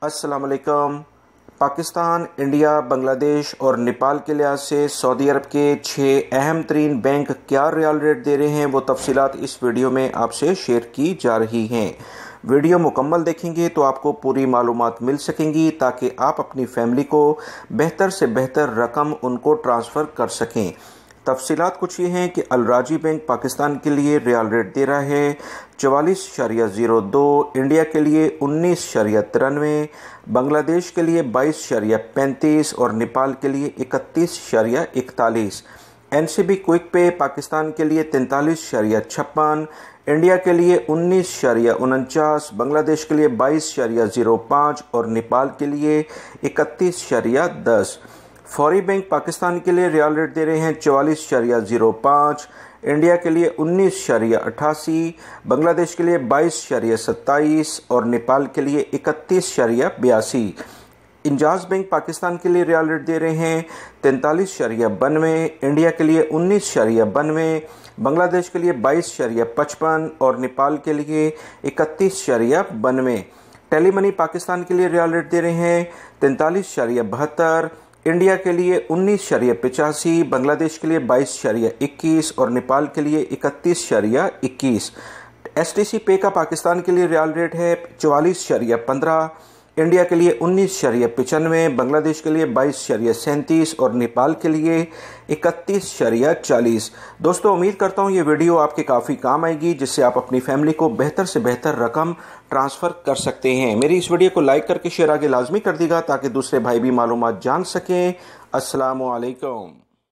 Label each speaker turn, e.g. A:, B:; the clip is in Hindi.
A: अस्सलाम वालेकुम। पाकिस्तान, इंडिया, बांग्लादेश और नेपाल के लिहाज से सऊदी अरब के 6 अहम तरीन बैंक क्या रियल रेट दे रहे हैं, वो तफसीलात इस वीडियो में आपसे शेयर की जा रही हैं। वीडियो मुकम्मल देखेंगे तो आपको पूरी मालूमात मिल सकेंगी ताकि आप अपनी फैमिली को बेहतर से बेहतर रकम उनको ट्रांसफ़र कर सकें। तफसीलात कुछ ये हैं कि अल राजी बैंक पाकिस्तान के लिए रियल रेट दे रहा है 44.02, इंडिया के लिए 19.93, बांग्लादेश के लिए 22.35 और नेपाल के लिए 31.41। एनसीबी क्विक पे पाकिस्तान के लिए 43.56, इंडिया के लिए 19.49, बांग्लादेश के लिए 22.05 और नेपाल के लिए 31.10। फौरी बैंक पाकिस्तान के लिए रियल रेट दे रहे हैं 44.05, इंडिया के लिए 19.88, बांग्लादेश के लिए 22.27 और नेपाल के लिए 31.82। इंजाज बैंक पाकिस्तान के लिए रियल रेट दे रहे हैं 43.92, इंडिया के लिए 19.92, बांग्लादेश के लिए 22.55 और नेपाल के लिए 31.92। टेली मनी पाकिस्तान के लिए रियल रेट दे रहे हैं 43.72, इंडिया के लिए 19.85, बांग्लादेश के लिए 22.21 और नेपाल के लिए 31.21। एसटीसी पे का पाकिस्तान के लिए रियल रेट है 44.15, इंडिया के लिए 19.95, बांग्लादेश के लिए 22.37 और नेपाल के लिए 31.40। दोस्तों, उम्मीद करता हूँ ये वीडियो आपके काफ़ी काम आएगी, जिससे आप अपनी फैमिली को बेहतर से बेहतर रकम ट्रांसफ़र कर सकते हैं। मेरी इस वीडियो को लाइक करके शेयर आगे लाजमी कर दीजिएगा ताकि दूसरे भाई भी मालूमात जान सकें। अस्सलामु अलैकुम।